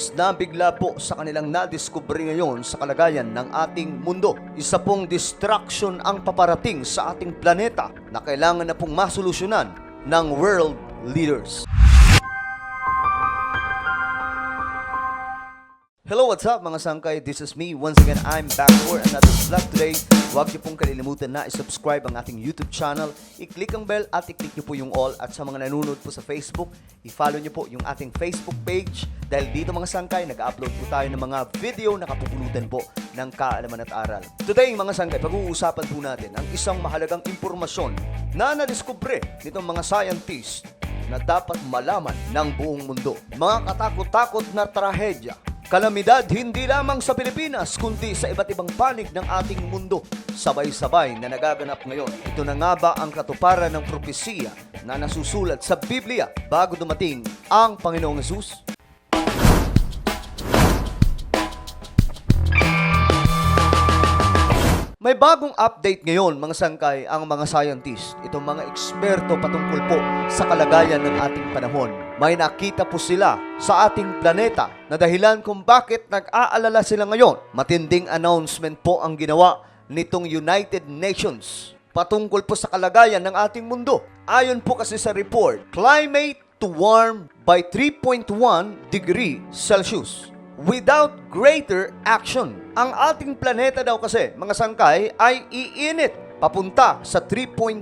scientist na bigla po sa kanilang nadiskubre ngayon sa kalagayan ng ating mundo. Isa pong distraction ang paparating sa ating planeta na kailangan na pong masolusyonan ng world leaders. Hello, what's up mga sangkay? This is me. Once again, I'm back for another vlog today. Huwag niyo pong kalilimutan na i-subscribe ang ating YouTube channel. I-click ang bell at i-click niyo po yung all. At sa mga nanonood po sa Facebook, i-follow niyo po yung ating Facebook page. Dahil dito mga sangkay, nag-upload po tayo ng mga video na kapupulutan po ng kaalaman at aral. Today mga sangkay, pag-uusapan po natin ang isang mahalagang impormasyon na nadiskubre nitong mga scientists na dapat malaman ng buong mundo. Mga katakot-takot na trahedya, kalamidad hindi lamang sa Pilipinas kundi sa iba't ibang panig ng ating mundo. Sabay-sabay na nagaganap ngayon. Ito na nga ba ang katuparan ng propesiya na nasusulat sa Biblia bago dumating ang Panginoong Hesus? May bagong update ngayon mga sangkay ang mga scientist, itong mga eksperto patungkol po sa kalagayan ng ating panahon. May nakita po sila sa ating planeta na dahilan kung bakit nag-aalala sila ngayon. Matinding announcement po ang ginawa nitong United Nations patungkol po sa kalagayan ng ating mundo. Ayon po kasi sa report, climate to warm by 3.1 degree Celsius. Without greater action. Ang ating planeta daw kasi, mga sangkay, ay iinit papunta sa 3.1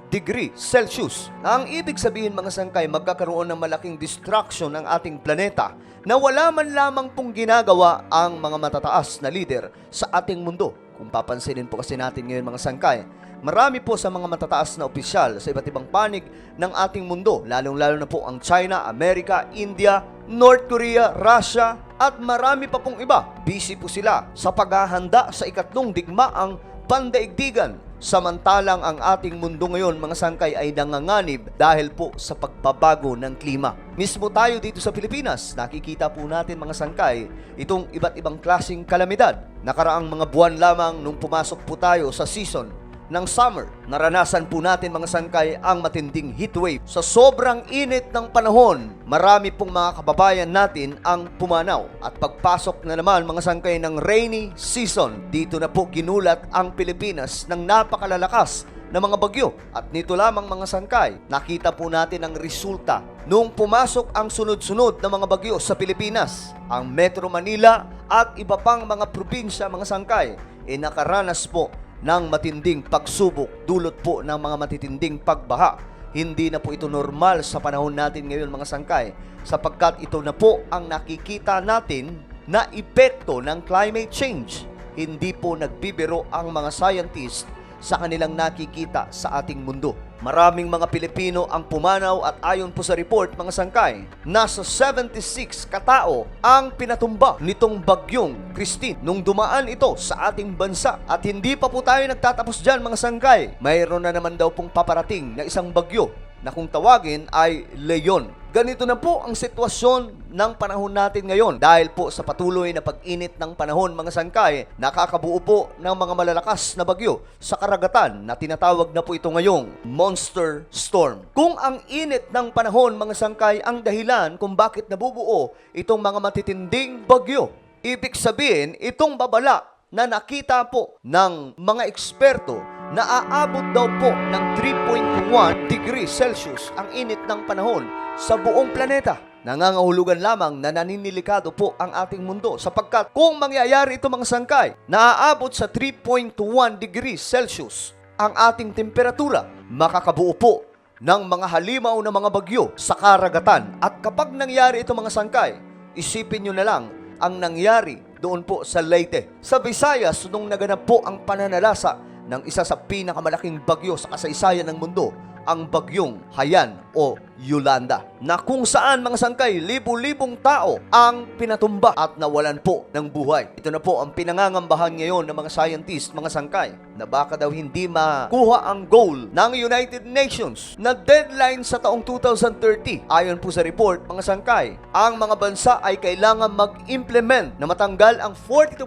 degree Celsius. Ang ibig sabihin mga sangkay, magkakaroon ng malaking distraction ng ating planeta na wala man lamang pong ginagawa ang mga matataas na leader sa ating mundo. Kung papansinin po kasi natin ngayon mga sangkay, marami po sa mga matataas na opisyal sa iba't ibang panig ng ating mundo, lalong-lalo na po ang China, Amerika, India, North Korea, Russia, at marami pa pong iba. Busy po sila sa paghahanda sa ikatlong digmaang pandaigdigan. Samantalang ang ating mundo ngayon, mga sangkay, ay nanganganib dahil po sa pagbabago ng klima. Mismo tayo dito sa Pilipinas, nakikita po natin mga sangkay, itong iba't ibang klaseng kalamidad. Nakaraang mga buwan lamang nung pumasok po tayo sa season ng summer, naranasan po natin mga sangkay ang matinding heatwave. Sa sobrang init ng panahon, marami pong mga kababayan natin ang pumanaw. At pagpasok na naman mga sangkay ng rainy season, dito na po ginulat ang Pilipinas ng napakalalakas na mga bagyo. At nito lamang mga sangkay, nakita po natin ang resulta nung pumasok ang sunod-sunod na mga bagyo sa Pilipinas. Ang Metro Manila at iba pang mga probinsya mga sangkay ay nakaranas po ng matinding pagsubok, dulot po ng mga matitinding pagbaha. Hindi na po ito normal sa panahon natin ngayon mga sangkay, sapagkat ito na po ang nakikita natin na epekto ng climate change. Hindi po nagbibiro ang mga scientists sa kanilang nakikita sa ating mundo. Maraming mga Pilipino ang pumanaw at ayon po sa report mga sangkay, nasa 76 katao ang pinatumba nitong bagyong Christine nung dumaan ito sa ating bansa. At hindi pa po tayo nagtatapos dyan mga sangkay. Mayroon na naman daw pong paparating na isang bagyo na kung tawagin ay Leon. Ganito na po ang sitwasyon ng panahon natin ngayon. Dahil po sa patuloy na pag-init ng panahon mga sangkay, nakakabuo po ng mga malalakas na bagyo sa karagatan na tinatawag na po ito ngayong monster storm. Kung ang init ng panahon mga sangkay ang dahilan kung bakit nabubuo itong mga matitinding bagyo, ibig sabihin itong babala na nakita po ng mga eksperto na aabot daw po ng 3.1 degree Celsius ang init ng panahon sa buong planeta. Nangangahulugan lamang na naninilikado po ang ating mundo sapagkat kung mangyayari ito mga sangkay, naaabot sa 3.1 degree Celsius ang ating temperatura, makakabuo po ng mga halimaw na mga bagyo sa karagatan. At kapag nangyari ito mga sangkay, isipin nyo na lang ang nangyari doon po sa Leyte, sa Visayas, nung naganap po ang pananalasa ng isa sa pinakamalaking bagyo sa kasaysayan ng mundo, ang bagyong Haiyan o Yolanda, na kung saan mga sangkay, libu-libong tao ang pinatumba at nawalan po ng buhay. Ito na po ang pinangangambahan ngayon ng mga scientists, mga sangkay, na baka daw hindi makuha ang goal ng United Nations na deadline sa taong 2030. Ayon po sa report, mga sangkay, ang mga bansa ay kailangan mag-implement na matanggal ang 42%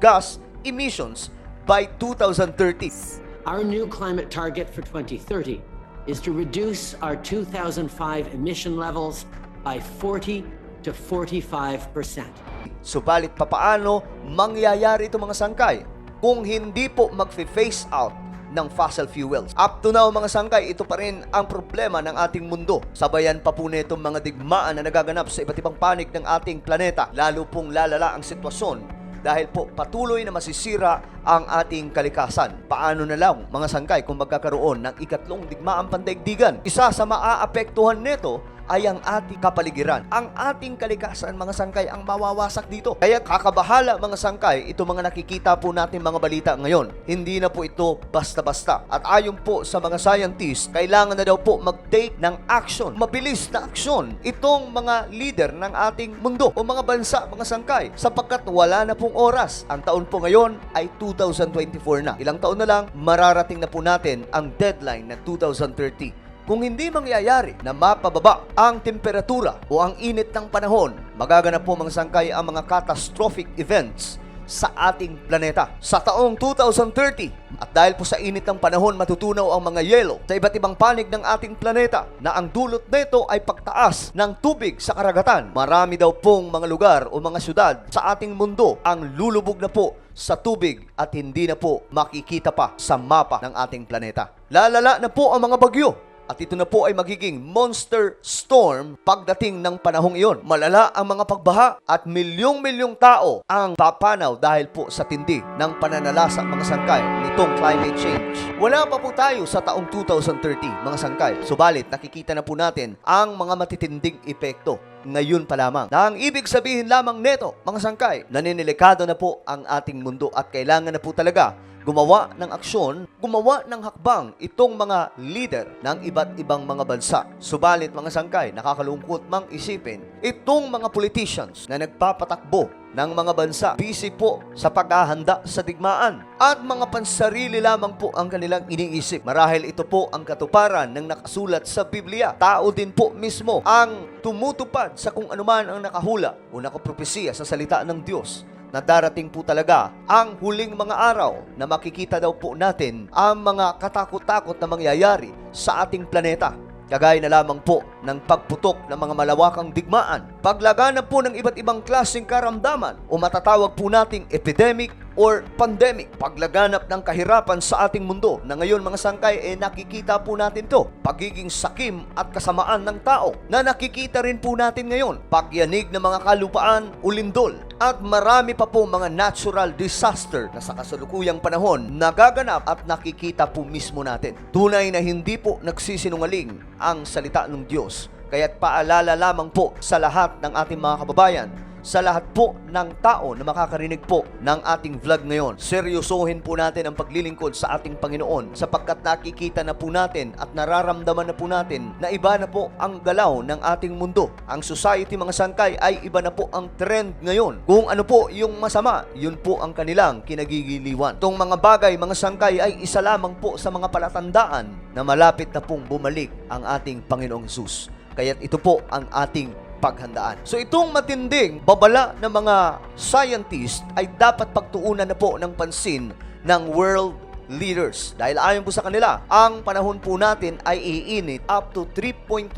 gas emissions by 2030. Our new climate target for 2030 is to reduce our 2005 emission levels by 40%. to 45%. Subalit papaano mangyayari ito mga sangkay kung hindi po mag-face out ng fossil fuels? Up to now mga sangkay, ito pa rin ang problema ng ating mundo. Sabayan pa po nitong mga digmaan na nagaganap sa iba't ibang panig ng ating planeta. Lalo pong lalala ang sitwasyon dahil po patuloy na masisira ang ating kalikasan. Paano na lang mga sangkay kung magkakaroon ng ikatlong digmaang pandaigdigan? Isa sa maaapektuhan nito ay ang ating kapaligiran. Ang ating kalikasan, mga sangkay, ang mawawasak dito. Kaya kakabahala, mga sangkay, ito mga nakikita po natin mga balita ngayon. Hindi na po ito basta-basta. At ayon po sa mga scientists, kailangan na daw po mag-take ng action, mabilis na action, itong mga leader ng ating mundo o mga bansa, mga sangkay, sapagkat wala na pong oras. Ang taon po ngayon ay 2024 na. Ilang taon na lang, mararating na po natin ang deadline na 2030. Kung hindi mangyayari na mapababa ang temperatura o ang init ng panahon, magaganap po mga sangkay ang mga catastrophic events sa ating planeta sa taong 2030. At dahil po sa init ng panahon, matutunaw ang mga yelo sa iba't ibang panig ng ating planeta na ang dulot nito ay pagtaas ng tubig sa karagatan. Marami daw pong mga lugar o mga syudad sa ating mundo ang lulubog na po sa tubig at hindi na po makikita pa sa mapa ng ating planeta. Lalala na po ang mga bagyo. At ito na po ay magiging monster storm pagdating ng panahong iyon. Malala ang mga pagbaha at milyong-milyong tao ang papanaw dahil po sa tindi ng pananalasa mga sangkay nitong climate change. Wala pa po tayo sa taong 2030 mga sangkay. Subalit nakikita na po natin ang mga matitinding epekto ngayon pa lamang. Na ang ibig sabihin lamang neto, mga sangkay, naninilikado na po ang ating mundo at kailangan na po talaga gumawa ng aksyon, gumawa ng hakbang itong mga leader ng iba't ibang mga bansa. Subalit mga sangkay, nakakalungkot mang isipin, itong mga politicians na nagpapatakbo ng mga bansa, busy po sa paghahanda sa digmaan at mga pansarili lamang po ang kanilang iniisip. Marahil ito po ang katuparan ng nakasulat sa Biblia. Tao din po mismo ang tumutupad sa kung anuman ang nakahula o nakapropesiya sa salita ng Diyos na darating po talaga ang huling mga araw na makikita daw po natin ang mga katakot-takot na mangyayari sa ating planeta. Kagaya na lamang po ng pagputok ng mga malawakang digmaan, paglaganap po ng iba't ibang klaseng karamdaman o matatawag po nating epidemic or pandemic, paglaganap ng kahirapan sa ating mundo na ngayon mga sangkay nakikita po natin to, pagiging sakim at kasamaan ng tao na nakikita rin po natin ngayon, pagyanig ng mga kalupaan o lindol at marami pa po mga natural disaster na sa kasalukuyang panahon nagaganap at nakikita po mismo natin. Tunay na hindi po nagsisinungaling ang salita ng Diyos. Kaya't paalala lamang po sa lahat ng ating mga kababayan, sa lahat po ng tao na makakarinig po ng ating vlog ngayon, seryosohin po natin ang paglilingkod sa ating Panginoon sapagkat nakikita na po natin at nararamdaman na po natin na iba na po ang galaw ng ating mundo. Ang society mga sangkay ay iba na po ang trend ngayon. Kung ano po yung masama, yun po ang kanilang kinagigiliwan. Itong mga bagay mga sangkay ay isa lamang po sa mga palatandaan na malapit na pong bumalik ang ating Panginoong Hesus. Kaya't ito po ang ating paghandaan. So itong matinding babala ng mga scientists ay dapat pagtuunan na po ng pansin ng world leaders. Dahil ayon po sa kanila, ang panahon po natin ay iinit up to 3.1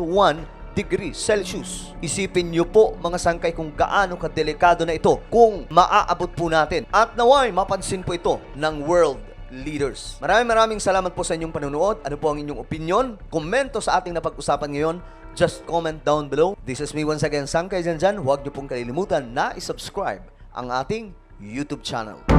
degrees Celsius. Isipin niyo po mga sangkay kung gaano kadelikado na ito kung maaabot po natin. At naway mapansin po ito ng world leaders. Maraming salamat po sa inyong panonood. Ano po ang inyong opinion? Komento sa ating napag-usapan ngayon. Just comment down below. This is me once again, Sangkay Janjan. Huwag niyo pong kalilimutan na isubscribe ang ating YouTube channel.